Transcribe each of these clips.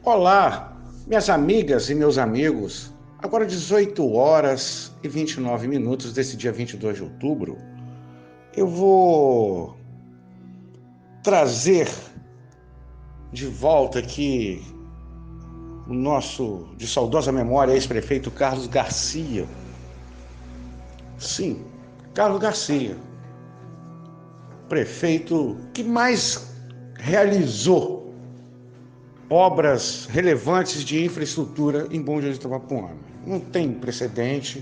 Olá, minhas amigas e meus amigos. Agora 18 horas e 29 minutos desse dia 22 de outubro, eu vou trazer de volta aqui o nosso, de saudosa memória, ex-prefeito Carlos Garcia. Sim, Carlos Garcia, prefeito que mais realizou obras relevantes de infraestrutura em Bom Jesus de Itabapoana. Não tem precedente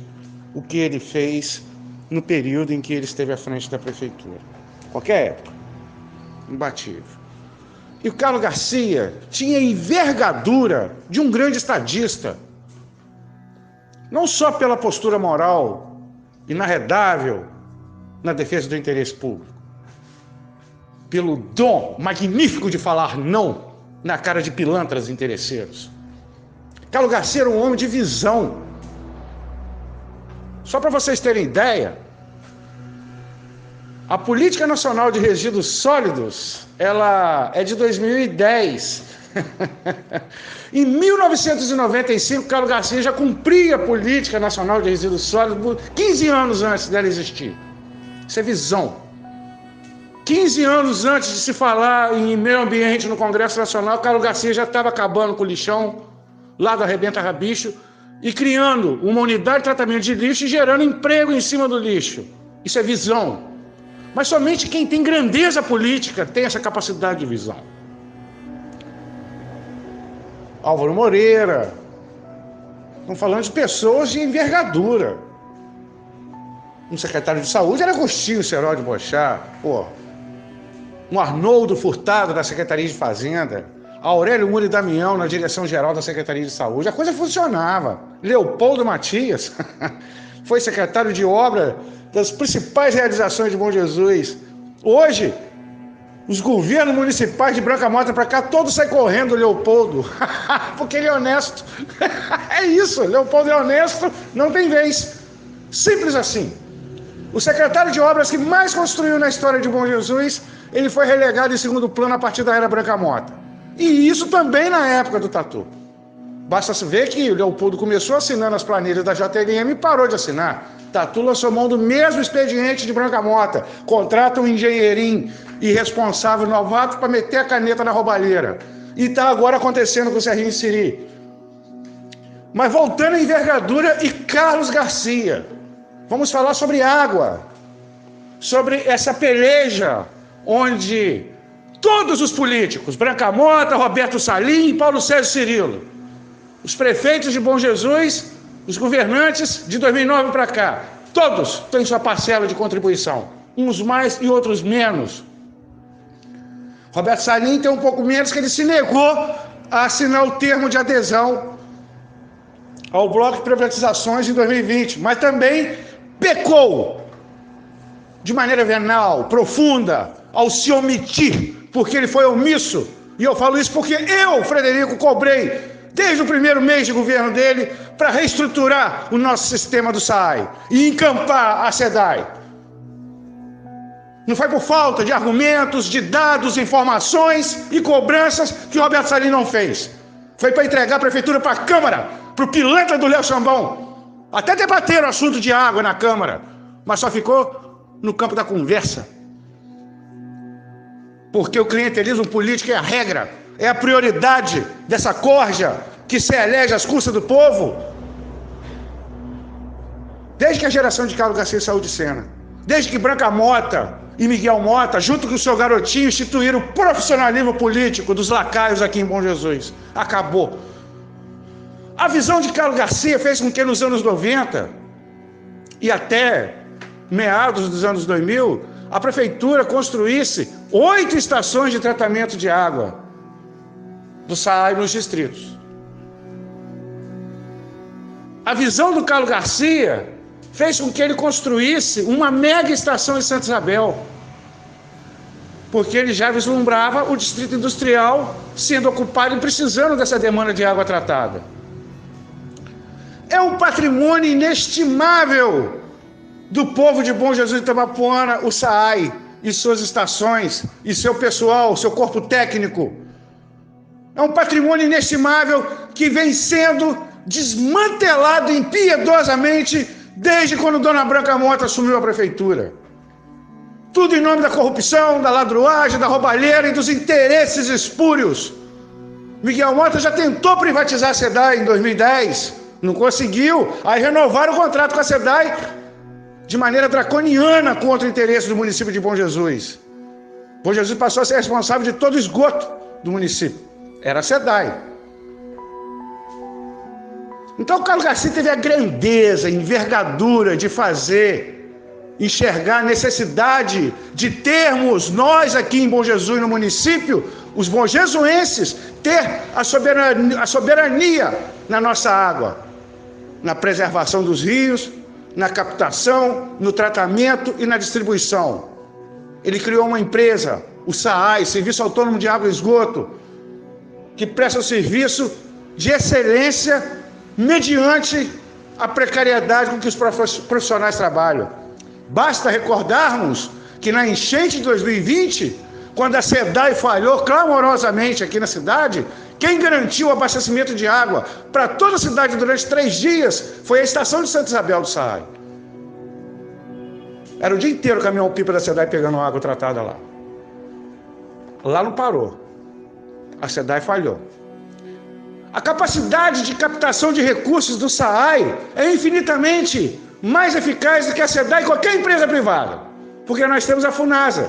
o que ele fez no período em que ele esteve à frente da prefeitura. Qualquer época, imbatível. E o Carlos Garcia tinha a envergadura de um grande estadista, não só pela postura moral inarredável na defesa do interesse público, pelo dom magnífico de falar não na cara de pilantras interesseiros. Carlos Garcia era um homem de visão. Só para vocês terem ideia, a Política Nacional de Resíduos Sólidos, ela é de 2010. Em 1995, Carlos Garcia já cumpria a Política Nacional de Resíduos Sólidos 15 anos antes dela existir. Isso é visão. 15 anos antes de se falar em meio ambiente no Congresso Nacional, Carlos Garcia já estava acabando com o lixão lá do Arrebenta Rabicho e criando uma unidade de tratamento de lixo e gerando emprego em cima do lixo. Isso é visão. Mas somente quem tem grandeza política tem essa capacidade de visão. Álvaro Moreira. Estamos falando de pessoas de envergadura. Um secretário de saúde era Agostinho Seródio de Bochá. Um Arnoldo Furtado da Secretaria de Fazenda, Aurélio Muri Damião na direção-geral da Secretaria de Saúde. A coisa funcionava. Leopoldo Matias foi secretário de obra das principais realizações de Bom Jesus. Hoje, os governos municipais de Branca Mota para cá, todos saem correndo do Leopoldo, porque ele é honesto. É isso, Leopoldo é honesto, não tem vez. Simples assim. O secretário de obras que mais construiu na história de Bom Jesus, ele foi relegado em segundo plano a partir da era Branca Mota. E isso também na época do Tatu. Basta se ver que o Leopoldo começou assinando as planilhas da JLM e parou de assinar. Tatu lançou mão do mesmo expediente de Branca Mota. Contrata um engenheirinho irresponsável novato para meter a caneta na roubalheira. E está agora acontecendo com o Serrinho Siri. Mas voltando à envergadura e Carlos Garcia. Vamos falar sobre água. Sobre essa peleja onde todos os políticos, Branca Mota, Roberto Salim e Paulo César Cirilo, os prefeitos de Bom Jesus, os governantes de 2009 para cá, todos têm sua parcela de contribuição, uns mais e outros menos. Roberto Salim tem um pouco menos, que ele se negou a assinar o termo de adesão ao bloco de privatizações em 2020, mas também pecou de maneira venal, profunda, ao se omitir, porque ele foi omisso. E eu falo isso porque eu, Frederico, cobrei desde o primeiro mês de governo dele para reestruturar o nosso sistema do SAAI e encampar a SEDAI. Não foi por falta de argumentos, de dados, informações e cobranças que o Roberto Salim não fez. Foi para entregar a prefeitura para a Câmara, para o pilantra do Léo Sambão. Até debateram o assunto de água na Câmara, mas só ficou no campo da conversa. Porque o clientelismo político é a regra, é a prioridade dessa corja que se elege às custas do povo. Desde que a geração de Carlos Garcia saiu de cena, desde que Branca Mota e Miguel Mota, junto com o seu garotinho, instituíram o profissionalismo político dos lacaios aqui em Bom Jesus. Acabou. A visão de Carlos Garcia fez com que nos anos 90 e até meados dos anos 2000, a prefeitura construísse 8 estações de tratamento de água do SAAI nos distritos. A visão do Carlos Garcia fez com que ele construísse uma mega estação em Santa Isabel, porque ele já vislumbrava o distrito industrial sendo ocupado e precisando dessa demanda de água tratada. É um patrimônio inestimável do povo de Bom Jesus de Itabapoana, o SAAI, e suas estações, e seu pessoal, seu corpo técnico. É um patrimônio inestimável que vem sendo desmantelado impiedosamente desde quando Dona Branca Mota assumiu a prefeitura. Tudo em nome da corrupção, da ladruagem, da roubalheira e dos interesses espúrios. Miguel Mota já tentou privatizar a SEDAI em 2010, não conseguiu. Aí renovaram o contrato com a SEDAI de maneira draconiana contra o interesse do município de Bom Jesus. Bom Jesus passou a ser responsável de todo o esgoto do município. Era a SEDAI. Então o Carlos Garcia teve a grandeza, a envergadura de enxergar a necessidade de termos, nós aqui em Bom Jesus, no município, os bonjesuenses, ter a soberania na nossa água, na preservação dos rios, na captação, no tratamento e na distribuição. Ele criou uma empresa, o SAAI, Serviço Autônomo de Água e Esgoto, que presta um serviço de excelência mediante a precariedade com que os profissionais trabalham. Basta recordarmos que na enchente de 2020, quando a SEDAI falhou clamorosamente aqui na cidade, quem garantiu o abastecimento de água para toda a cidade durante 3 dias foi a estação de Santa Isabel do SAAI. Era o dia inteiro o caminhão-pipa da SEDAI pegando água tratada lá. Lá não parou. A SEDAI falhou. A capacidade de captação de recursos do SAAI é infinitamente mais eficaz do que a SEDAI e qualquer empresa privada, porque nós temos a FUNASA.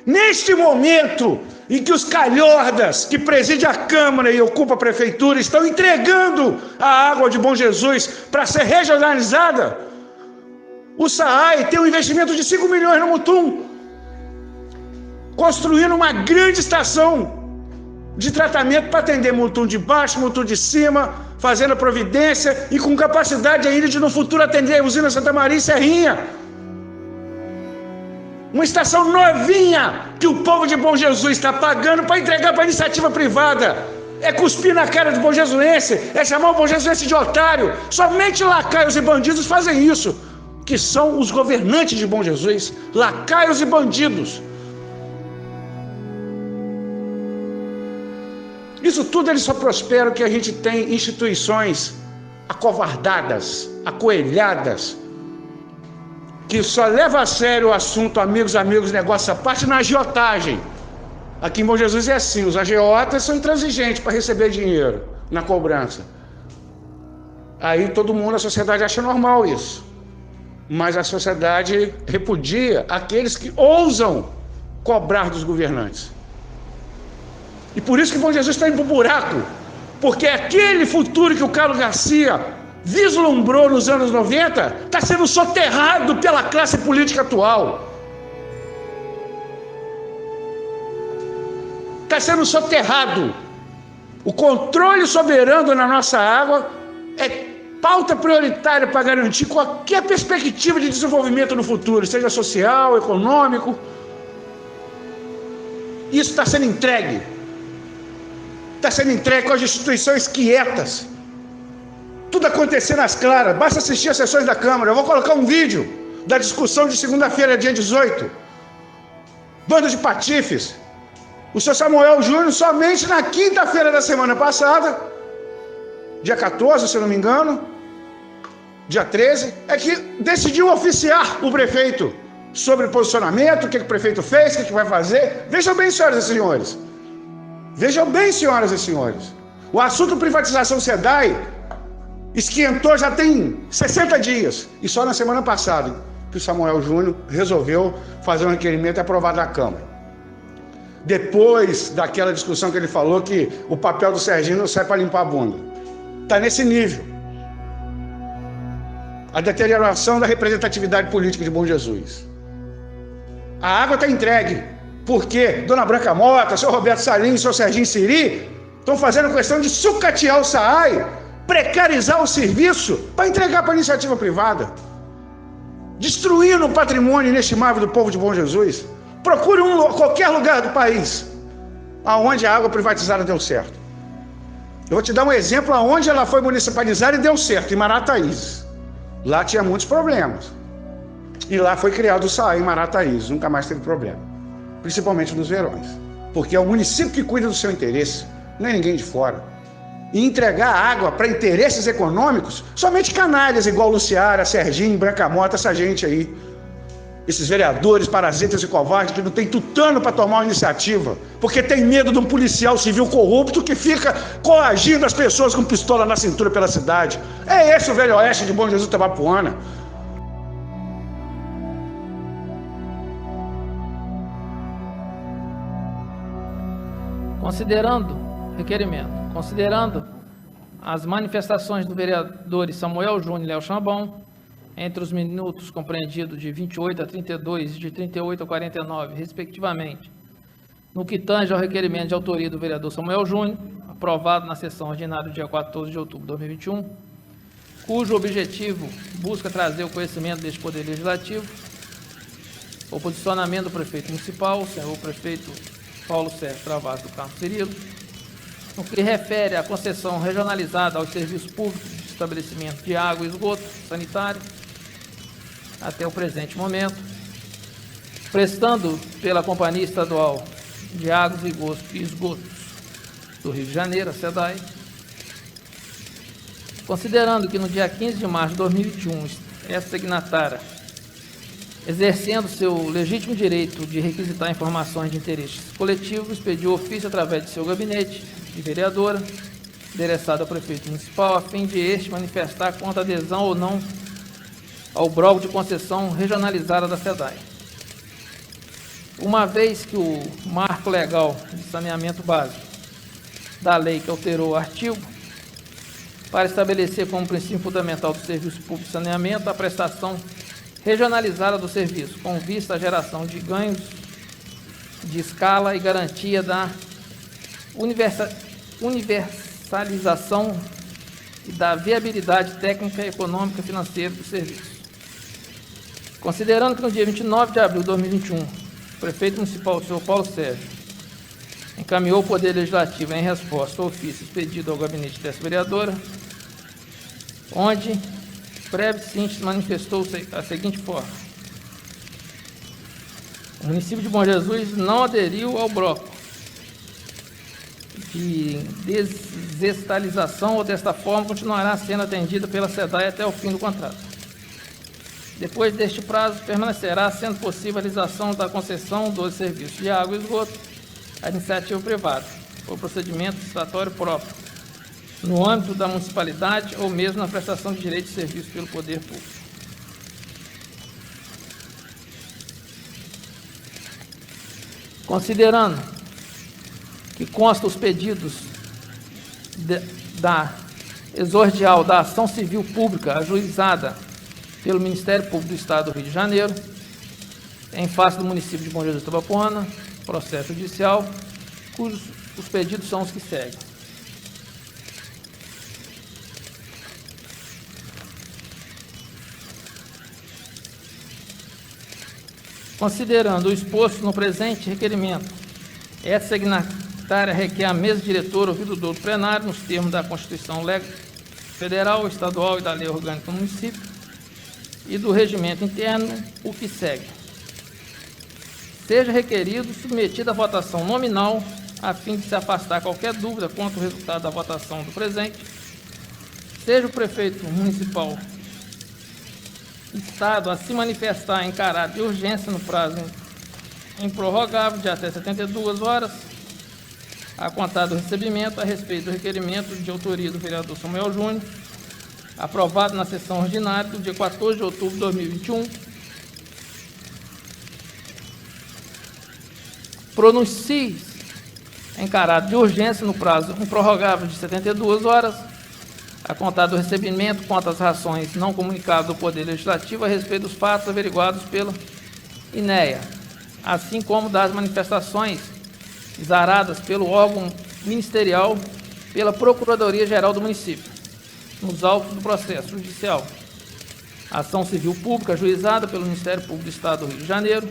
Neste momento em que os calhordas que presidem a Câmara e ocupam a Prefeitura estão entregando a água de Bom Jesus para ser regionalizada, o SAAI tem um investimento de 5 milhões no Mutum, construindo uma grande estação de tratamento para atender Mutum de baixo, Mutum de cima, fazendo providência e com capacidade ainda de no futuro atender a usina Santa Maria e Serrinha. Uma estação novinha que o povo de Bom Jesus está pagando para entregar para a iniciativa privada. É cuspir na cara do bonjesuense, é chamar o bonjesuense de otário. Somente lacaios e bandidos fazem isso, que são os governantes de Bom Jesus, lacaios e bandidos. Isso tudo ele só prospera que a gente tem instituições acovardadas, acoelhadas, que só leva a sério o assunto amigos, negócio à parte na agiotagem. Aqui em Bom Jesus é assim, os agiotas são intransigentes para receber dinheiro na cobrança. Aí todo mundo, a sociedade acha normal isso. Mas a sociedade repudia aqueles que ousam cobrar dos governantes. E por isso que Bom Jesus está indo para o buraco, porque aquele futuro que o Carlos Garcia vislumbrou nos anos 90 está sendo soterrado pela classe política atual. Está sendo soterrado. O controle soberano na nossa água é pauta prioritária para garantir qualquer perspectiva de desenvolvimento no futuro, seja social, econômico. Isso está sendo entregue. Está sendo entregue com as instituições quietas. Tudo acontecendo às claras. Basta assistir às sessões da Câmara. Eu vou colocar um vídeo da discussão de segunda-feira, dia 18. Bando de patifes. O senhor Samuel Júnior, somente na quinta-feira da semana passada, dia 14, se eu não me engano, dia 13, é que decidiu oficiar o prefeito sobre o posicionamento, o que o prefeito fez, o que vai fazer. Vejam bem, senhoras e senhores. Vejam bem, senhoras e senhores. O assunto privatização SEDAI esquentou já tem 60 dias. E só na semana passada que o Samuel Júnior resolveu fazer um requerimento e aprovar na Câmara. Depois daquela discussão que ele falou que o papel do Serginho não sai para limpar a bunda. Está nesse nível. A deterioração da representatividade política de Bom Jesus. A água está entregue. Porque Dona Branca Mota, seu Roberto Salim e seu Serginho Siri estão fazendo questão de sucatear o SAAI, precarizar o serviço para entregar para a iniciativa privada, destruindo o patrimônio inestimável do povo de Bom Jesus. Procure qualquer lugar do país onde a água privatizada deu certo. Eu vou te dar um exemplo onde ela foi municipalizada e deu certo, em Marataízes. Lá tinha muitos problemas. E lá foi criado o SAAI em Marataízes, nunca mais teve problema. Principalmente nos verões, porque é o município que cuida do seu interesse, nem ninguém de fora. E entregar água para interesses econômicos, somente canalhas igual Luciara, Serginho, Brancamota, essa gente aí. Esses vereadores, parasitas e covardes que não tem tutano para tomar uma iniciativa, porque tem medo de um policial civil corrupto que fica coagindo as pessoas com pistola na cintura pela cidade. É esse o Velho Oeste de Bom Jesus Tabapuana. Considerando as manifestações do vereadores Samuel Júnior e Léo Chambão, entre os minutos compreendidos de 28 a 32 e de 38 a 49, respectivamente, no que tange ao requerimento de autoria do vereador Samuel Júnior, aprovado na sessão ordinária do dia 14 de outubro de 2021, cujo objetivo busca trazer o conhecimento deste Poder Legislativo o posicionamento do prefeito municipal, o senhor prefeito Paulo Sérgio Travassos do Carmo Cirilo, no que refere à concessão regionalizada aos serviços públicos de estabelecimento de água e esgoto sanitário, até o presente momento, prestando pela Companhia Estadual de Águas e Esgotos do Rio de Janeiro, a SEDAI, considerando que no dia 15 de março de 2021, essa signatária, exercendo seu legítimo direito de requisitar informações de interesse coletivo, expediu ofício através de seu gabinete de vereadora, endereçado ao prefeito municipal, a fim de este manifestar quanto adesão ou não ao bloco de concessão regionalizada da SEDAI. Uma vez que o marco legal de saneamento básico da lei que alterou o artigo para estabelecer como princípio fundamental do serviço público de saneamento a prestação regionalizada do serviço, com vista à geração de ganhos de escala e garantia da universalização e da viabilidade técnica, econômica e financeira do serviço. Considerando que no dia 29 de abril de 2021, o prefeito municipal, o senhor Paulo Sérgio, encaminhou ao Poder Legislativo em resposta ao ofício expedido ao gabinete dessa vereadora, onde breve síntese manifestou a seguinte forma: o município de Bom Jesus não aderiu ao bloco de desestalização ou desta forma continuará sendo atendida pela SEDAI até o fim do contrato. Depois deste prazo, permanecerá sendo possível a realização da concessão dos serviços de água e esgoto à iniciativa privada, por procedimento licitatório próprio, no âmbito da municipalidade ou mesmo na prestação de direito de serviço pelo poder público. Considerando que consta os pedidos da exordial da ação civil pública ajuizada pelo Ministério Público do Estado do Rio de Janeiro, em face do município de Bom Jesus Tabapuana, processo judicial, cujos os pedidos são os que seguem. Considerando o exposto no presente requerimento, essa signatária requer a mesa diretora ouvido do plenário nos termos da Constituição Federal, Estadual e da Lei Orgânica do Município e do regimento interno, o que segue. Seja requerido submetido à votação nominal, a fim de se afastar qualquer dúvida quanto ao resultado da votação do presente. Seja o prefeito municipal Estado a se manifestar em caráter de urgência no prazo improrrogável de até 72 horas, a contar do recebimento a respeito do requerimento de autoria do vereador Samuel Júnior, aprovado na sessão ordinária do dia 14 de outubro de 2021, pronuncie em caráter de urgência no prazo improrrogável de 72 horas, a contar do recebimento quanto às razões não comunicadas do Poder Legislativo a respeito dos fatos averiguados pela INEA, assim como das manifestações exaradas pelo órgão ministerial pela Procuradoria-Geral do Município, nos autos do processo judicial, ação civil pública ajuizada pelo Ministério Público do Estado do Rio de Janeiro,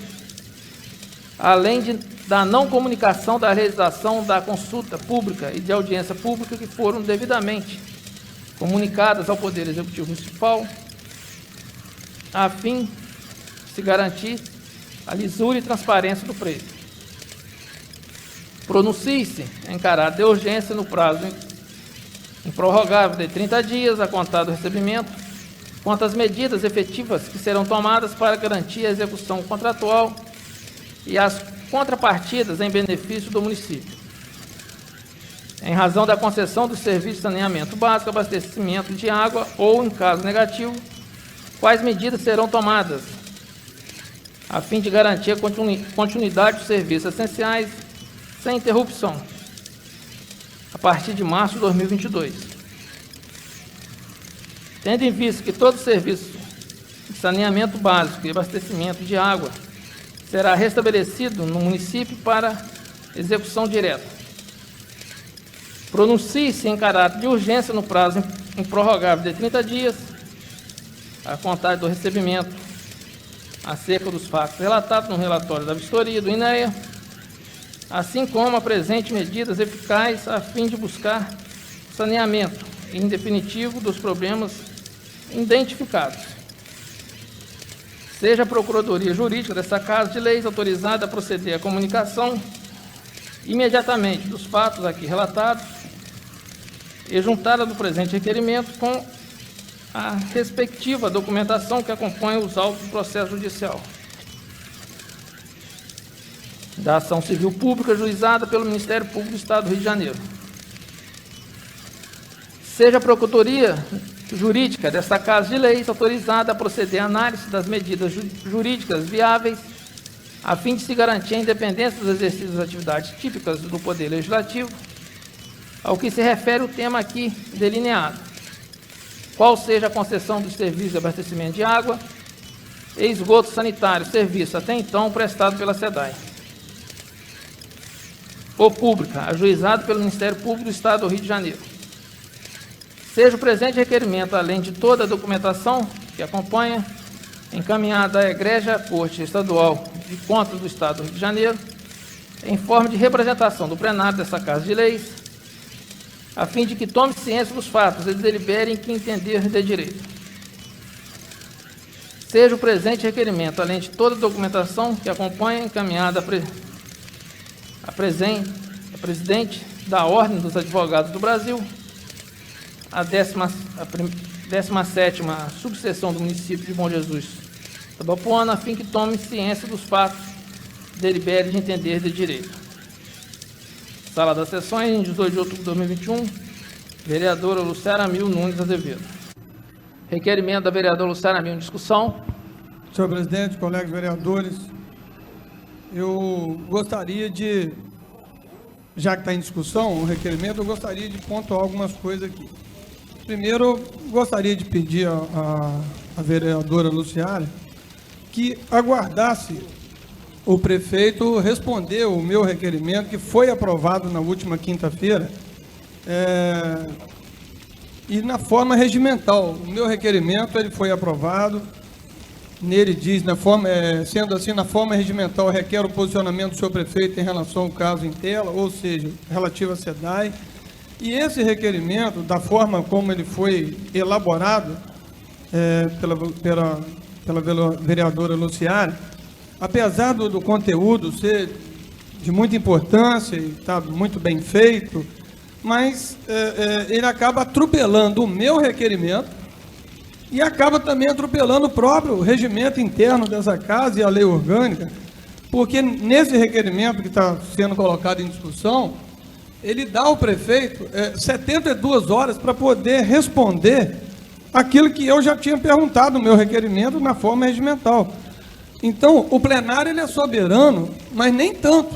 além da não comunicação da realização da consulta pública e de audiência pública que foram devidamente comunicadas ao Poder Executivo Municipal, a fim de se garantir a lisura e transparência do pleito. Pronuncie-se em caráter de urgência no prazo improrrogável de 30 dias a contar do recebimento, quanto às medidas efetivas que serão tomadas para garantir a execução contratual e as contrapartidas em benefício do município. Em razão da concessão do serviço de saneamento básico, abastecimento de água ou, em caso negativo, quais medidas serão tomadas a fim de garantir a continuidade dos serviços essenciais sem interrupção, a partir de março de 2022. Tendo em vista que todo serviço de saneamento básico e abastecimento de água será restabelecido no município para execução direta, pronuncie-se em caráter de urgência no prazo improrrogável de 30 dias, a contar do recebimento, acerca dos fatos relatados no relatório da vistoria do INEA, assim como apresente medidas eficazes a fim de buscar saneamento, em definitivo, dos problemas identificados. Seja a Procuradoria Jurídica desta Casa de Leis autorizada a proceder à comunicação imediatamente dos fatos aqui relatados e juntada do presente requerimento com a respectiva documentação que acompanha os autos do processo judicial da ação civil pública juizada pelo Ministério Público do Estado do Rio de Janeiro. Seja a Procuradoria Jurídica desta Casa de Leis autorizada a proceder à análise das medidas jurídicas viáveis a fim de se garantir a independência dos exercícios das atividades típicas do Poder Legislativo, ao que se refere o tema aqui delineado, qual seja a concessão do serviço de abastecimento de água e esgoto sanitário, serviço até então prestado pela SEDAI, ou pública, ajuizado pelo Ministério Público do Estado do Rio de Janeiro. Seja o presente requerimento, além de toda a documentação que acompanha, encaminhada à Egrégia Corte Estadual de Contas do Estado do Rio de Janeiro, em forma de representação do plenário dessa Casa de Leis, a fim de que tome ciência dos fatos e deliberem que entender de direito. Seja o presente requerimento, além de toda a documentação que acompanha, encaminhada a presidente da Ordem dos Advogados do Brasil, a 17ª subseção do município de Bom Jesus, Tabapuana, a fim que tome ciência dos fatos, delibere de entender de direito. Sala das Sessões, 18 de outubro de 2021, vereadora Lucélia Amil Nunes Azevedo. Requerimento da vereadora Lucélia Amil em discussão. Senhor presidente, colegas vereadores, eu gostaria de, já que está em discussão o requerimento, eu gostaria de pontuar algumas coisas aqui. Primeiro, eu gostaria de pedir à vereadora Luciária que aguardasse o prefeito responder o meu requerimento, que foi aprovado na última quinta-feira, e na forma regimental. O meu requerimento ele foi aprovado, nele diz, sendo assim, na forma regimental, requer o posicionamento do senhor prefeito em relação ao caso em tela, ou seja, relativo à SEDAI. E esse requerimento, da forma como ele foi elaborado pela vereadora Luciária, apesar do conteúdo ser de muita importância e está muito bem feito, mas ele acaba atropelando o meu requerimento e acaba também atropelando o próprio regimento interno dessa casa e a lei orgânica, porque nesse requerimento que está sendo colocado em discussão, ele dá ao prefeito 72 horas para poder responder aquilo que eu já tinha perguntado no meu requerimento na forma regimental. Então, o plenário ele é soberano, mas nem tanto.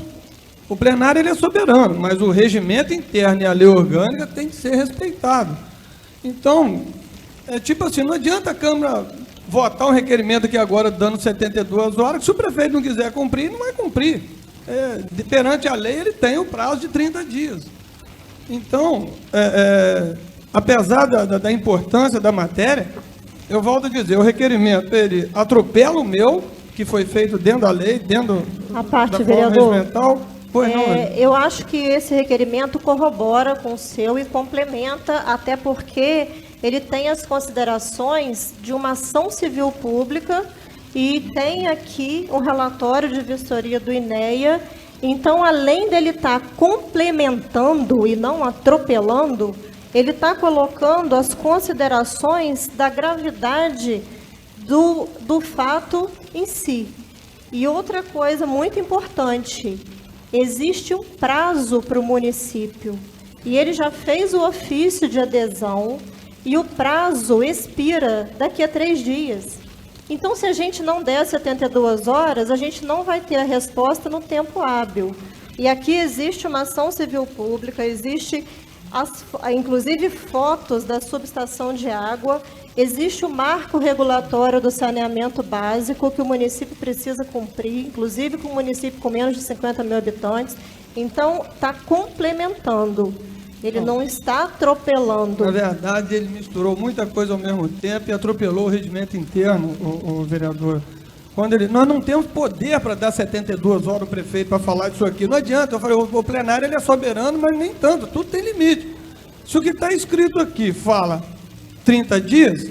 O plenário ele é soberano, mas o regimento interno e a lei orgânica tem que ser respeitado. Então, tipo assim, não adianta a Câmara votar um requerimento aqui agora dando 72 horas, que se o prefeito não quiser cumprir, não vai cumprir. Perante a lei, ele tem o prazo de 30 dias. Então, apesar da importância da matéria, eu volto a dizer, o requerimento, ele atropela o meu, que foi feito dentro da lei, dentro a parte, da vereador, forma regimental. eu acho que esse requerimento corrobora com o seu e complementa, até porque ele tem as considerações de uma ação civil pública e tem aqui um relatório de vistoria do INEA Então, além dele estar complementando e não atropelando, ele está colocando as considerações da gravidade do fato em si. E outra coisa muito importante, existe um prazo para o município. E ele já fez o ofício de adesão e o prazo expira daqui a 3 dias. Então, se a gente não der 72 horas, a gente não vai ter a resposta no tempo hábil. E aqui existe uma ação civil pública, existe inclusive fotos da subestação de água, existe o marco regulatório do saneamento básico que o município precisa cumprir, inclusive com um município com menos de 50 mil habitantes. Então, está complementando. Ele não está atropelando. Na verdade, ele misturou muita coisa ao mesmo tempo e atropelou o regimento interno, o vereador. Nós não temos poder para dar 72 horas ao prefeito para falar disso aqui. Não adianta. Eu falei, o plenário ele é soberano, mas nem tanto. Tudo tem limite. Se o que está escrito aqui fala 30 dias,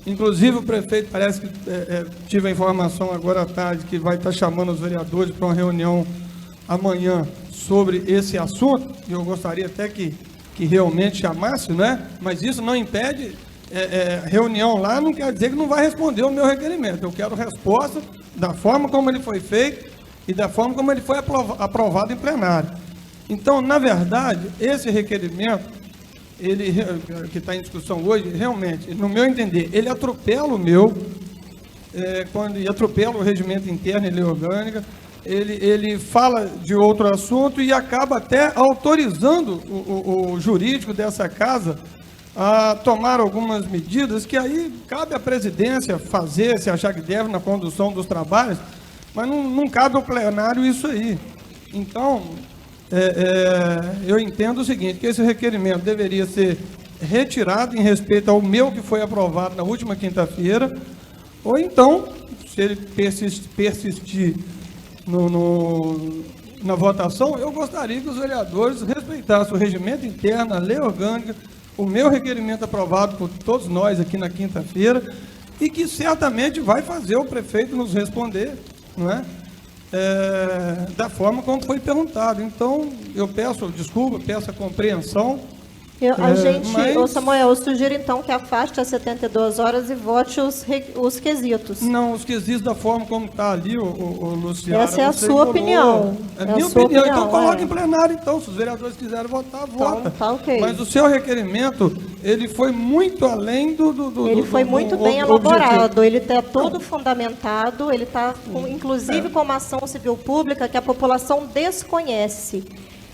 inclusive o prefeito parece que tive a informação agora à tarde que vai estar chamando os vereadores para uma reunião amanhã sobre esse assunto, e eu gostaria até que realmente chamasse, né? Mas isso não impede, reunião lá não quer dizer que não vai responder o meu requerimento. Eu quero resposta da forma como ele foi feito e da forma como ele foi aprovado em plenário. Então, na verdade, esse requerimento, ele que está em discussão hoje, realmente, no meu entender, ele atropela o meu, quando ele atropela o regimento interno e lei orgânica. Ele fala de outro assunto e acaba até autorizando o jurídico dessa casa a tomar algumas medidas que aí cabe à presidência fazer, se achar que deve, na condução dos trabalhos, mas não cabe ao plenário isso aí. Então, eu entendo o seguinte, que esse requerimento deveria ser retirado em respeito ao meu que foi aprovado na última quinta-feira, ou então, se ele persistir na votação, eu gostaria que os vereadores respeitassem o regimento interno, a lei orgânica, o meu requerimento aprovado por todos nós aqui na quinta-feira, e que certamente vai fazer o prefeito nos responder, não é? Da forma como foi perguntado. Então, eu peço desculpa, peço a compreensão. Samuel, eu sugiro então que afaste as 72 horas e vote os quesitos. Não, os quesitos da forma como está ali, o Luciano. Essa é a sua opinião. É a minha opinião. Então coloque em plenário, então. Se os vereadores quiserem votar, vota. Tá ok. Mas o seu requerimento, ele foi muito além Ele foi muito bem elaborado, ele está todo fundamentado, ele está, inclusive, com uma ação civil pública que a população desconhece.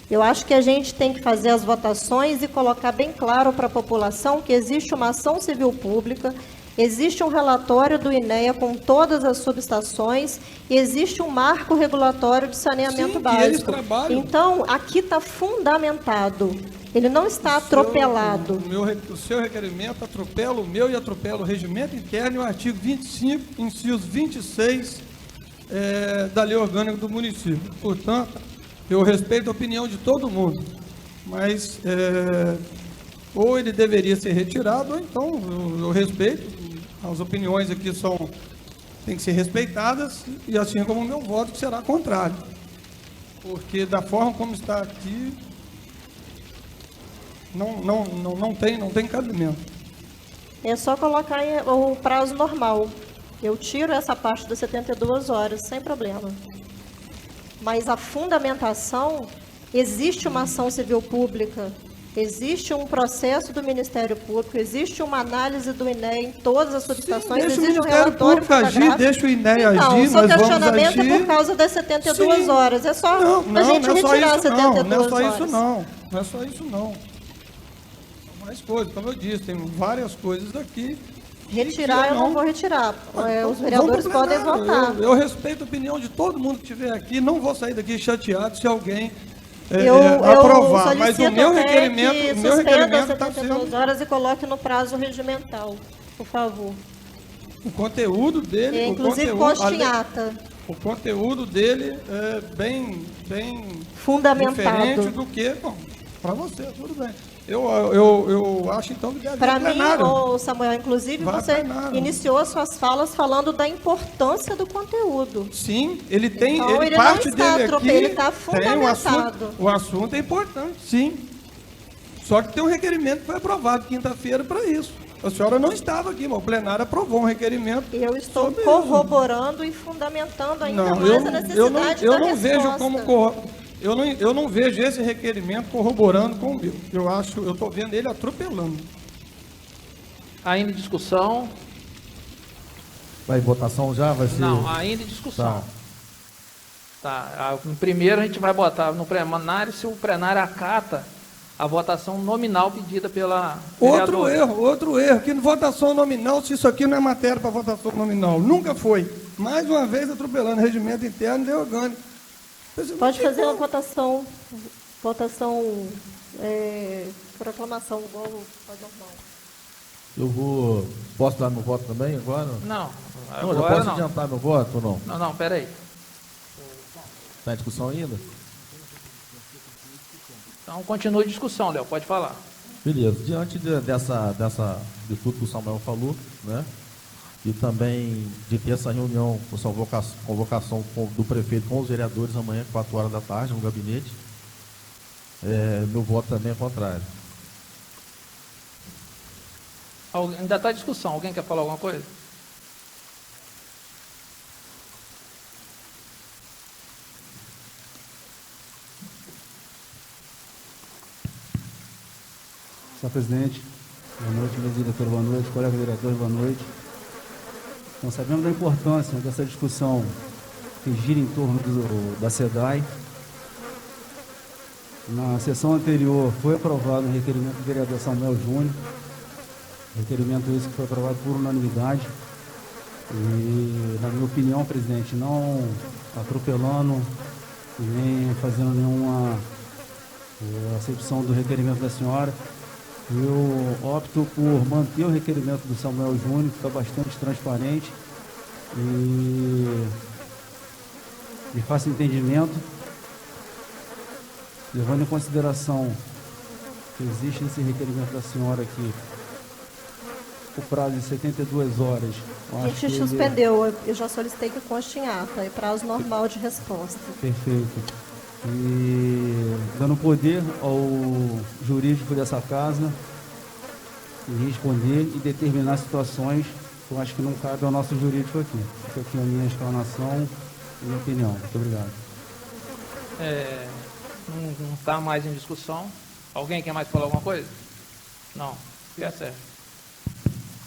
Eu acho que a gente tem que fazer as votações e colocar bem claro para a população que existe uma ação civil pública, existe um relatório do INEA com todas as subestações e existe um marco regulatório de saneamento básico. Então, aqui está fundamentado. Ele não está atropelado. O seu requerimento atropela o meu e atropela o regimento interno e o artigo 25, inciso 26 da lei orgânica do município. Portanto, eu respeito a opinião de todo mundo, mas ou ele deveria ser retirado, ou então eu respeito, as opiniões aqui têm que ser respeitadas, e assim como o meu voto que será contrário, porque da forma como está aqui, não tem cabimento. É só colocar o prazo normal. Eu tiro essa parte das 72 horas, sem problema. Mas a fundamentação, existe uma ação civil pública, existe um processo do Ministério Público, existe uma análise do INEA em todas as subestações, existe um relatório fotográfico. Deixa o INEA agir, nós vamos agir. Seu questionamento é por causa das 72 horas, é só a gente retirar as 72 horas. Não é só isso não. São mais coisas, como eu disse, tem várias coisas aqui. Retirar, eu não vou retirar. Os vereadores podem votar. Eu respeito a opinião de todo mundo que estiver aqui. Não vou sair daqui chateado se alguém aprovar. Mas o meu requerimento está sendo... 72 horas e coloque no prazo regimental, por favor. O conteúdo dele... Inclusive, poste em ata. O conteúdo dele é bem fundamentado. Diferente do que... Bom, para você, tudo bem. Eu acho então que deve Para ir mim, plenário. ô Samuel, inclusive, Vai você plenário. iniciou as suas falas falando da importância do conteúdo. Sim, ele tem, Então, ele não parte está dele aqui, ele está tem fundamentado. o assunto é importante, sim. Só que tem um requerimento que foi aprovado quinta-feira para isso. A senhora não estava aqui, mas o plenário aprovou um requerimento. Eu estou sobre corroborando e fundamentando ainda Não, mais a necessidade eu da não resposta. vejo como eu não vejo esse requerimento corroborando com o meu. Eu estou vendo ele atropelando. Ainda em discussão? Vai em votação já? Vai ser... Não, ainda em discussão. Tá. Primeiro a gente vai botar no plenário se o plenário acata a votação nominal pedida pela vereadora. Outro erro, que votação nominal, se isso aqui não é matéria para votação nominal. Nunca foi. Mais uma vez atropelando regimento interno e orgânico. Pode fazer uma votação por aclamação, igual faz normal. Posso dar meu voto também agora? Não, Não, já agora posso não. adiantar meu voto ou não? Não, peraí. Está em discussão ainda? Então continue a discussão, Léo, pode falar. Beleza. Diante de tudo que o Samuel falou, né? E também de ter essa reunião, essa convocação do prefeito com os vereadores amanhã, 4 horas da tarde, no gabinete, meu voto também é contrário. Ainda está em discussão. Alguém quer falar alguma coisa? Senhor presidente, boa noite, meu diretor, boa noite, colega vereador, boa noite. Nós sabemos da importância dessa discussão que gira em torno da SEDAI. Na sessão anterior foi aprovado um requerimento do vereador Samuel Júnior, requerimento esse que foi aprovado por unanimidade. E, na minha opinião, presidente, não atropelando e nem fazendo nenhuma acepção do requerimento da senhora, eu opto por manter o requerimento do Samuel Júnior, que está bastante transparente e de fácil entendimento, levando em consideração que existe esse requerimento da senhora aqui, o prazo de 72 horas. A gente suspendeu, eu já solicitei que conste em ata, é prazo normal de resposta. Perfeito. E dando poder ao jurídico dessa casa de responder e determinar situações que eu acho que não cabe ao nosso jurídico aqui. Fica aqui a minha explanação e minha opinião. Muito obrigado. Não está mais em discussão. Alguém quer mais falar alguma coisa? Não. Fica certo.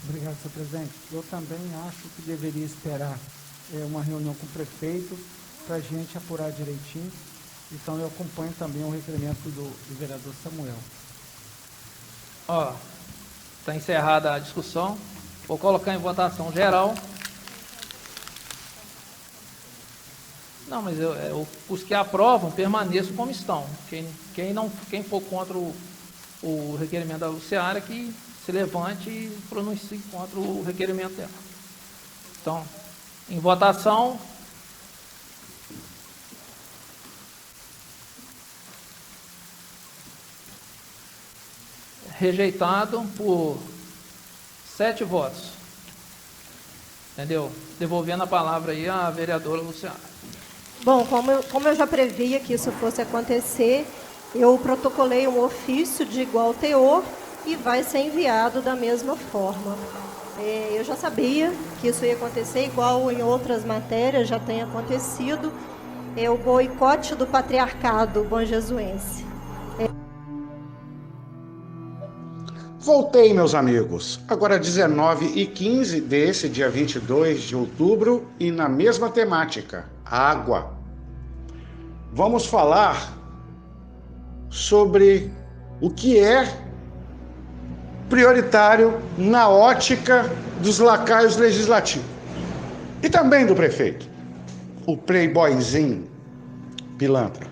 Obrigado, senhor presidente. Eu também acho que deveria esperar uma reunião com o prefeito para a gente apurar direitinho. Então, eu acompanho também o requerimento do vereador Samuel. Está encerrada a discussão. Vou colocar em votação geral. Não, mas os que aprovam permaneçam como estão. Quem for contra o requerimento da Luciara, que se levante e pronuncie contra o requerimento dela. Então, em votação. Rejeitado por 7 votos. Entendeu? Devolvendo a palavra aí à vereadora Luciana. Bom, como eu já previa que isso fosse acontecer, eu protocolei um ofício de igual teor e vai ser enviado da mesma forma. Eu já sabia que isso ia acontecer, igual em outras matérias já tem acontecido. É o boicote do patriarcado bonjesuense. Voltei, meus amigos. Agora 19h15 desse dia 22 de outubro e na mesma temática, água. Vamos falar sobre o que é prioritário na ótica dos lacaios legislativos e também do prefeito, o playboyzinho pilantra.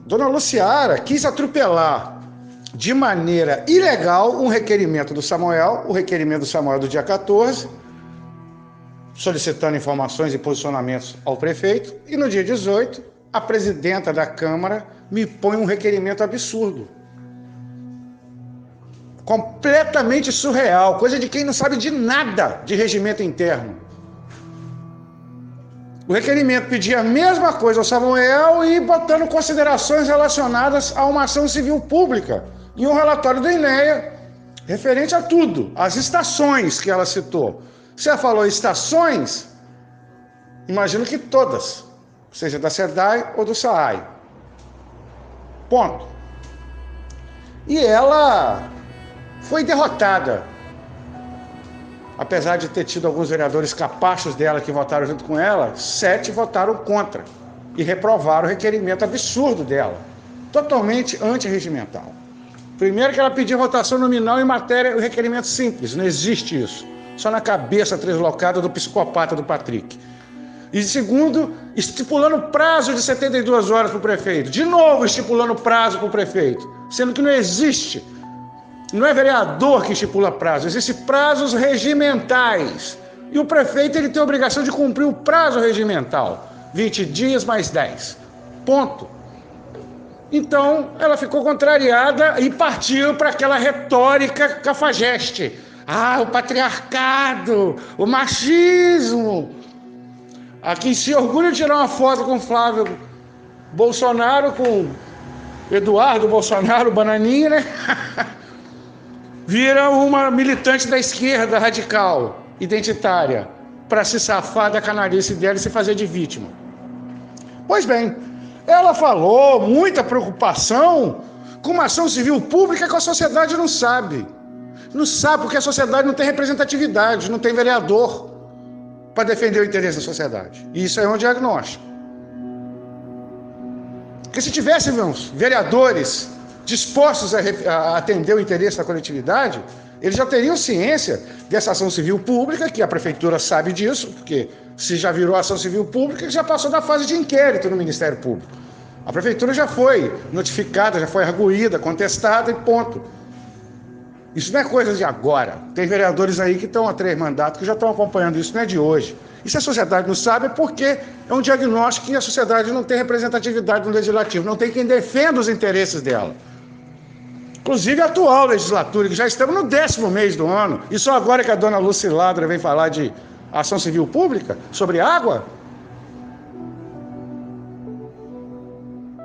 Dona Luciara quis atropelar de maneira ilegal um requerimento do Samuel, o requerimento do Samuel do dia 14, solicitando informações e posicionamentos ao prefeito, e no dia 18, a presidenta da Câmara me põe um requerimento absurdo. Completamente surreal, coisa de quem não sabe de nada de regimento interno. O requerimento pedia a mesma coisa ao Samuel e botando considerações relacionadas a uma ação civil pública e um relatório do INEA referente a tudo, as estações que ela citou. Se ela falou estações, imagino que todas, seja da SEDAI ou do SAAI. Ponto. E ela foi derrotada. Apesar de ter tido alguns vereadores capachos dela que votaram junto com ela, 7 votaram contra e reprovaram o requerimento absurdo dela, totalmente antirregimental. Primeiro que ela pediu votação nominal em matéria do requerimento simples, não existe isso, só na cabeça translocada do psicopata do Patrick. E segundo, estipulando prazo de 72 horas para o prefeito, de novo estipulando prazo para o prefeito, sendo que não existe. Não é vereador que estipula prazo, existem prazos regimentais. E o prefeito ele tem a obrigação de cumprir o prazo regimental, 20 dias mais 10. Ponto. Então, ela ficou contrariada e partiu para aquela retórica cafajeste. Ah, o patriarcado, o machismo. Aqui se orgulha de tirar uma foto com Flávio Bolsonaro, com Eduardo Bolsonaro, bananinha, né? Vira uma militante da esquerda radical, identitária, para se safar da canalice dela e se fazer de vítima. Pois bem, ela falou muita preocupação com uma ação civil pública que a sociedade não sabe. Não sabe porque a sociedade não tem representatividade, não tem vereador para defender o interesse da sociedade. E isso é um diagnóstico. Porque se tivéssemos vereadores dispostos a atender o interesse da coletividade, eles já teriam ciência dessa ação civil pública, que a prefeitura sabe disso, porque se já virou ação civil pública, já passou da fase de inquérito no Ministério Público. A prefeitura já foi notificada, já foi arguída, contestada e ponto. Isso não é coisa de agora. Tem vereadores aí que estão há 3 mandatos que já estão acompanhando isso, não é de hoje. E se a sociedade não sabe, é porque é um diagnóstico que a sociedade não tem representatividade no legislativo, não tem quem defenda os interesses dela. Inclusive a atual legislatura, que já estamos no 10º mês do ano, e só agora que a dona Luciladra vem falar de ação civil pública, sobre água.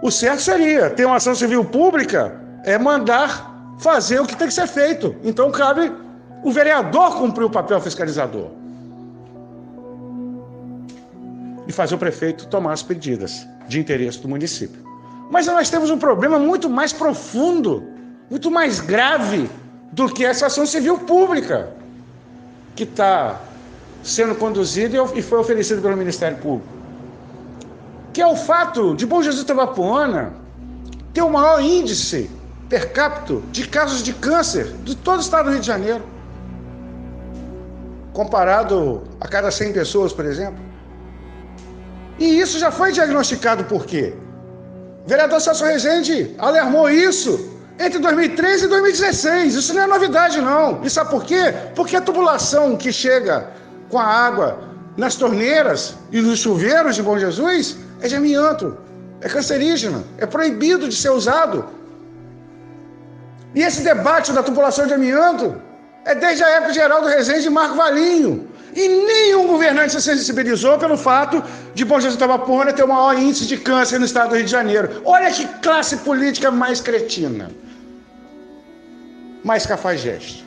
O certo seria ter uma ação civil pública, mandar fazer o que tem que ser feito. Então cabe o vereador cumprir o papel fiscalizador. E fazer o prefeito tomar as medidas de interesse do município. Mas nós temos um problema muito mais profundo, muito mais grave do que essa ação civil pública que está sendo conduzida e foi oferecida pelo Ministério Público. Que é o fato de Bom Jesus de Itabapoana ter o maior índice per capita de casos de câncer de todo o estado do Rio de Janeiro. Comparado a cada 100 pessoas, por exemplo. E isso já foi diagnosticado por quê? O vereador Celso Rezende alarmou isso entre 2013 e 2016. Isso não é novidade, não. E sabe por quê? Porque a tubulação que chega com a água nas torneiras e nos chuveiros de Bom Jesus é de amianto, é cancerígena, é proibido de ser usado. E esse debate da tubulação de amianto é desde a época de Geraldo Rezende e Marco Valinho. E nenhum governante se sensibilizou pelo fato de Bom Jesus de Itabapoana ter o maior índice de câncer no estado do Rio de Janeiro. Olha que classe política mais cretina, mais cafajeste.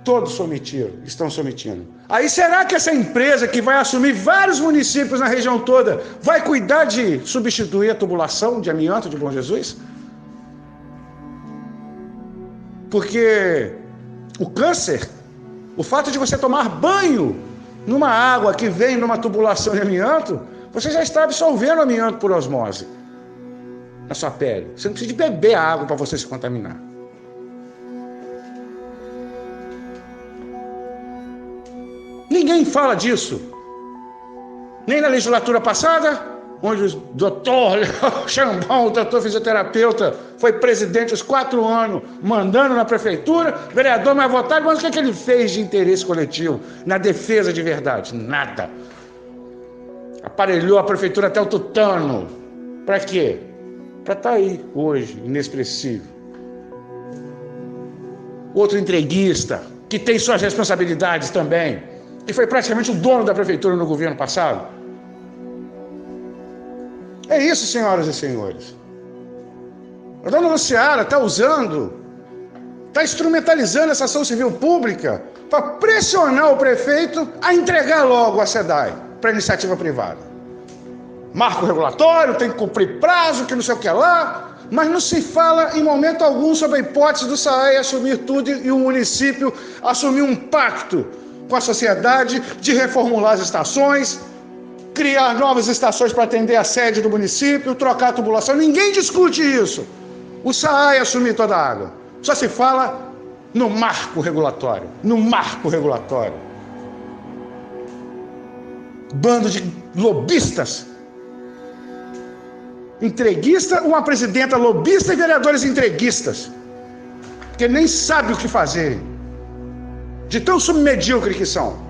Todos estão se omitindo. Aí será que essa empresa que vai assumir vários municípios na região toda vai cuidar de substituir a tubulação de amianto de Bom Jesus? Porque o câncer, o fato de você tomar banho numa água que vem numa tubulação de amianto, você já está absorvendo amianto por osmose na sua pele. Você não precisa de beber a água para você se contaminar. Ninguém fala disso. Nem na legislatura passada, onde o doutor Chambão, o doutor fisioterapeuta, foi presidente os 4 anos, mandando na prefeitura, vereador mais votado, mas o que ele fez de interesse coletivo, na defesa de verdade? Nada. aparelhou a prefeitura até o tutano. Para quê? Para estar aí hoje, inexpressivo. Outro entreguista, que tem suas responsabilidades também, que foi praticamente o dono da prefeitura no governo passado. É isso, senhoras e senhores. A dona Luciara está instrumentalizando essa ação civil pública para pressionar o prefeito a entregar logo a SEDAI para a iniciativa privada. Marco regulatório, tem que cumprir prazo, que não sei o que lá, mas não se fala em momento algum sobre a hipótese do SAAI assumir tudo e o município assumir um pacto com a sociedade de reformular as estações, criar novas estações para atender a sede do município, trocar a tubulação. Ninguém discute isso. O SAAI assumir toda a água. Só se fala no marco regulatório. No marco regulatório. Bando de lobistas. Entreguista, uma presidenta lobista e vereadores entreguistas. Que nem sabe o que fazer. De tão submedíocre que são.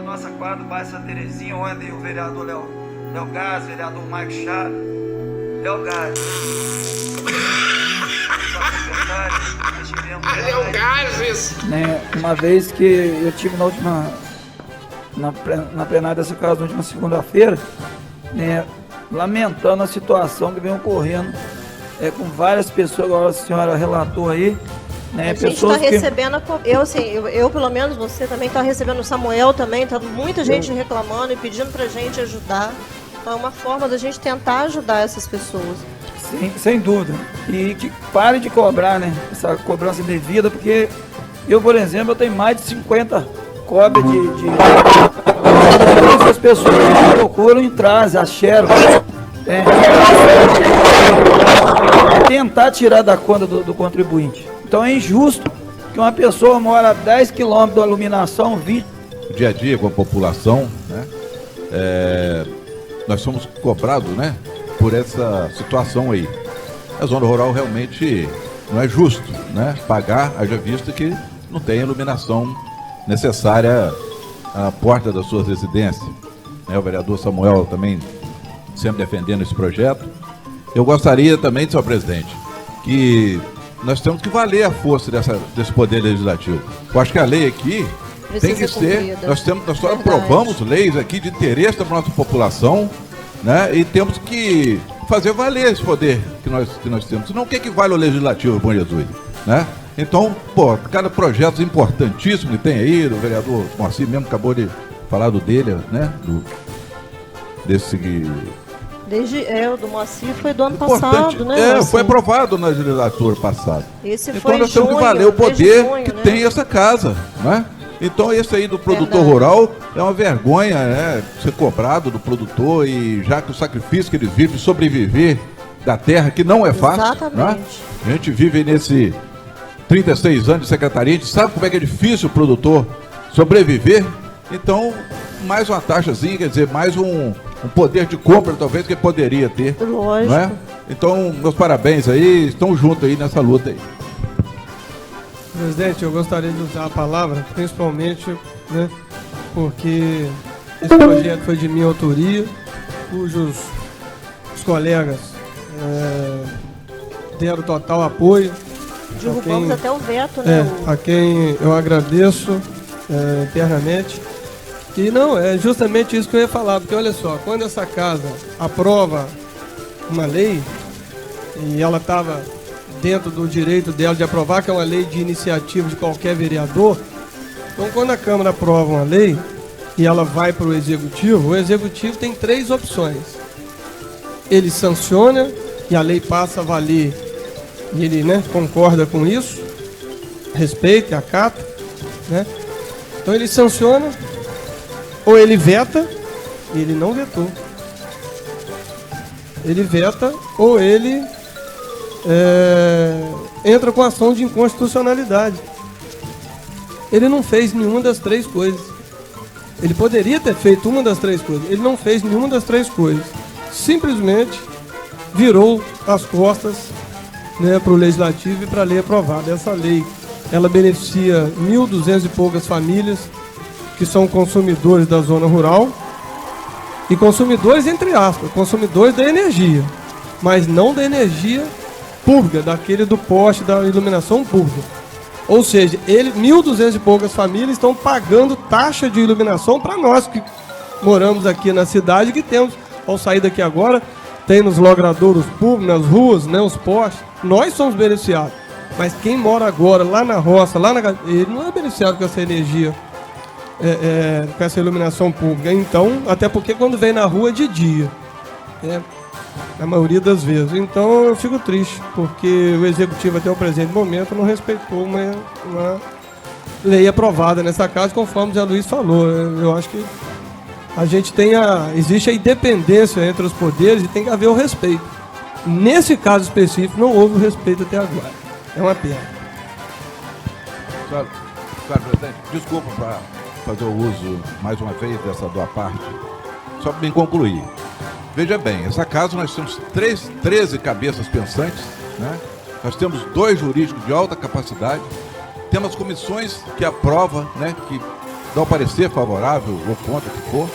Nossa quadra, bairro Santa Terezinha, onde o vereador Léo Gás, o vereador Mike Chá, Léo Gás. Léo Gás! Né, uma vez que eu tive na plenária dessa casa, na última segunda-feira, né, lamentando a situação que vem ocorrendo com várias pessoas, igual a senhora relatou aí. Né, a gente está recebendo, eu pelo menos, você também está recebendo, o Samuel também, está muita gente reclamando e pedindo para a gente ajudar. Então é uma forma da gente tentar ajudar essas pessoas. Sim, sem dúvida. E que pare de cobrar, né, essa cobrança indevida, porque eu, por exemplo, eu tenho mais de 50 cópias as pessoas que procuram em trás, a Xerox, tentar tirar da conta do contribuinte. Então é injusto que uma pessoa mora a 10 quilômetros da iluminação, 20... Dia a dia com a população, né? Nós somos cobrados, né, por essa situação aí. A zona rural realmente não é justo, né, pagar, haja vista que não tem iluminação necessária à porta das suas residências. O vereador Samuel também sempre defendendo esse projeto. Eu gostaria também, senhor presidente, que nós temos que valer a força desse poder legislativo. Eu acho que a lei aqui tem que ser... Nós só aprovamos leis aqui de interesse da nossa população, né? E temos que fazer valer esse poder que nós temos. Senão o que vale o legislativo, bom Jesus? Né? Então, cada projeto importantíssimo que tem aí, o vereador Moacir mesmo acabou de falar do dele, né? O do Moacir foi do ano passado, né? Foi aprovado na legislatura passada. Esse então foi nós temos que valer o poder que tem essa casa, né? Então esse aí do produtor rural é uma vergonha, né? Ser cobrado do produtor, e já que o sacrifício que ele vive, sobreviver da terra, que não é fácil. Exatamente. Né? A gente vive nesse 36 anos de secretaria, a gente sabe como é que é difícil o produtor sobreviver. Então, mais uma taxazinha, quer dizer, mais um poder de compra, talvez, que poderia ter. Lógico. Não é? Então, meus parabéns aí, estão juntos aí nessa luta aí. Presidente, eu gostaria de usar a palavra, principalmente, né, porque esse projeto foi de minha autoria, cujos os colegas deram total apoio. Derrubamos até o veto, né? A quem eu agradeço eternamente. E não, é justamente isso que eu ia falar, porque olha só, quando essa casa aprova uma lei, e ela estava dentro do direito dela de aprovar, que é uma lei de iniciativa de qualquer vereador, então quando a Câmara aprova uma lei e ela vai para o Executivo tem 3 opções. Ele sanciona e a lei passa a valer, e ele, né, concorda com isso, respeita, acata, né? Então ele sanciona, ou ele veta, e ele não vetou. Ele veta, ou ele entra com ação de inconstitucionalidade. Ele não fez nenhuma das 3 coisas. Ele poderia ter feito uma das 3 coisas. Ele não fez nenhuma das 3 coisas. Simplesmente virou as costas né, para o Legislativo e para a lei aprovada. Essa lei, ela beneficia 1.200 e poucas famílias que são consumidores da zona rural e consumidores, entre aspas, consumidores da energia, mas não da energia pública, daquele do poste, da iluminação pública. Ou seja, 1.200 e poucas famílias estão pagando taxa de iluminação para nós que moramos aqui na cidade, que temos, ao sair daqui agora, tem nos logradouros públicos, nas ruas, né, os postes, nós somos beneficiados. Mas quem mora agora lá na roça, ele não é beneficiado com essa energia, com essa iluminação pública. Então, até porque quando vem na rua é de dia, na maioria das vezes. Então eu fico triste, porque o Executivo até o presente momento não respeitou uma lei aprovada nessa casa, conforme o Zé Luiz falou. Eu acho que a gente existe a independência entre os poderes e tem que haver o respeito. Nesse caso específico não houve o respeito até agora. É uma pena. Senhor presidente, desculpa para fazer o uso mais uma vez dessa boa parte, só para me concluir. Veja bem, essa casa nós temos 13 cabeças pensantes, né? Nós temos 2 jurídicos de alta capacidade, temos comissões que aprovam, né, que dão parecer favorável ou contra o que for.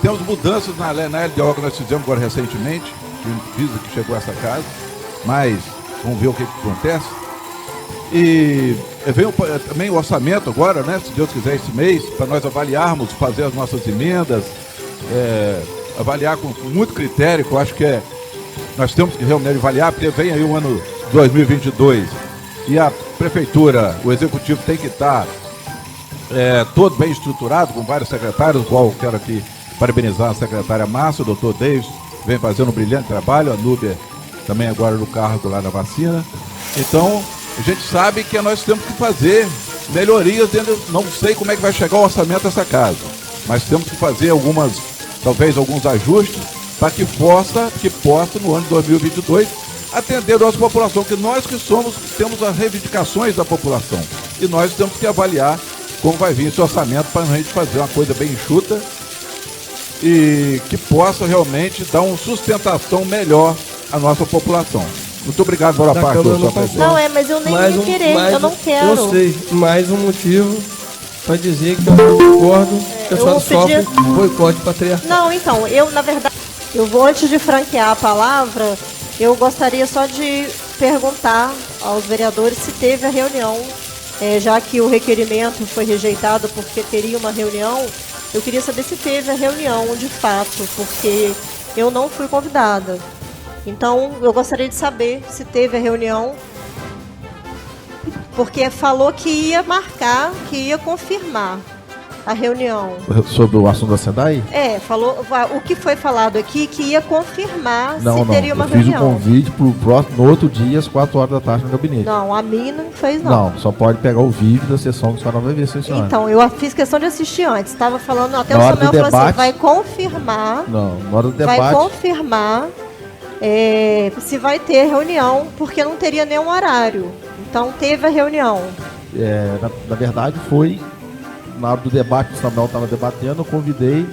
Temos mudanças na LDO que nós fizemos agora recentemente, que chegou a essa casa, mas vamos ver o que acontece. E vem também o orçamento agora, né, se Deus quiser, esse mês, para nós avaliarmos, fazer as nossas emendas, avaliar com muito critério, que eu acho que nós temos que realmente avaliar, porque vem aí o ano 2022 e a prefeitura, o executivo tem que estar todo bem estruturado, com vários secretários, igual eu quero aqui parabenizar a secretária Márcia, o doutor Davis, vem fazendo um brilhante trabalho, a Núbia também agora no cargo lá na vacina. Então, a gente sabe que nós temos que fazer melhorias dentro, não sei como é que vai chegar o orçamento dessa casa, mas temos que fazer talvez alguns ajustes para que possa no ano de 2022 atender a nossa população, que nós temos as reivindicações da população e nós temos que avaliar como vai vir esse orçamento para a gente fazer uma coisa bem enxuta e que possa realmente dar uma sustentação melhor à nossa população. Muito obrigado pela parte da sua presença. Não, mas eu nem ia querer, eu não quero. Eu sei, mais um motivo para dizer que eu concordo que a senhora sofre boicote patriarcal. Não, então, na verdade, antes de franquear a palavra, eu gostaria só de perguntar aos vereadores se teve a reunião, já que o requerimento foi rejeitado porque teria uma reunião, eu queria saber se teve a reunião de fato, porque eu não fui convidada. Então, eu gostaria de saber se teve a reunião, porque falou que ia marcar, que ia confirmar a reunião. Sobre o assunto da SEDAI? Falou, o que foi falado aqui, que ia confirmar se teria uma reunião. Eu fiz o convite no outro dia, às 4 horas da tarde, no gabinete. Não, a mim não fez, não. Não, só pode pegar o vídeo da sessão que a senhora vai ver, senhora. Então, eu fiz questão de assistir antes. Estava falando, até o Samuel falou assim, vai confirmar. Não, na hora do debate. Vai confirmar se vai ter reunião, porque não teria nenhum horário. Então, teve a reunião. Na verdade, foi na hora do debate que o Samuel estava debatendo, eu convidei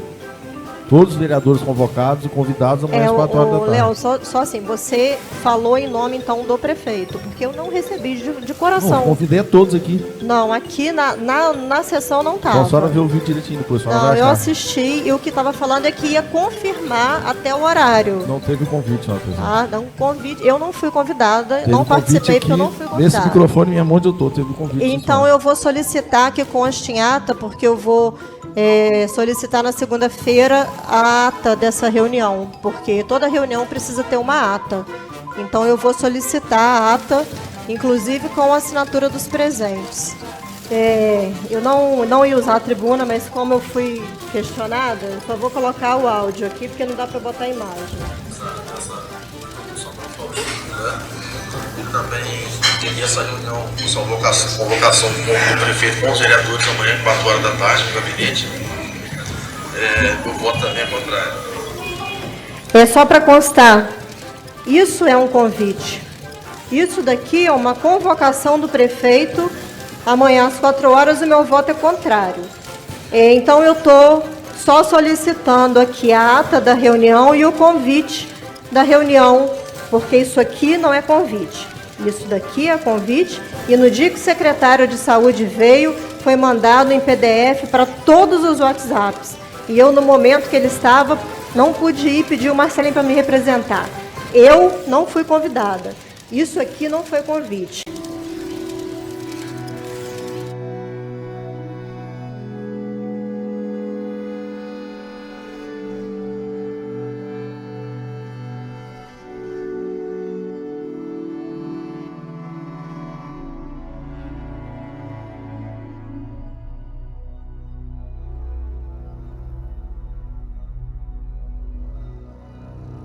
todos os vereadores convocados e convidados amanhã às 4 horas da tarde. Léo, só assim, você falou em nome, então, do prefeito, porque eu não recebi de coração. Não, convidei a todos aqui. Não, aqui na sessão não estava. Então, a senhora viu o vídeo direitinho depois. Não, eu assisti e o que estava falando é que ia confirmar até o horário. Não teve convite, senhora presidente. Não, convite. Eu não fui convidada, teve não participei porque eu não fui convidada. Nesse microfone, minha mão onde eu estou, teve convite. Então, eu vou solicitar que conste em ata, porque eu vou solicitar na segunda-feira a ata dessa reunião, porque toda reunião precisa ter uma ata. Então eu vou solicitar a ata, inclusive com a assinatura dos presentes. Eu não ia usar a tribuna, mas como eu fui questionada, eu só vou colocar o áudio aqui, porque não dá para botar a imagem. E também teria essa reunião, essa convocação do prefeito com os vereadores amanhã, 4 horas da tarde, no gabinete. Eu voto também contrário. Só para constar, isso é um convite. Isso daqui é uma convocação do prefeito. Amanhã às 4 horas o meu voto é contrário. Então eu estou só solicitando aqui a ata da reunião e o convite da reunião, porque isso aqui não é convite. Isso daqui é convite, e no dia que o secretário de saúde veio, foi mandado em PDF para todos os WhatsApps. E eu, no momento que ele estava, não pude ir, pedi o Marcelinho para me representar. Eu não fui convidada. Isso aqui não foi convite.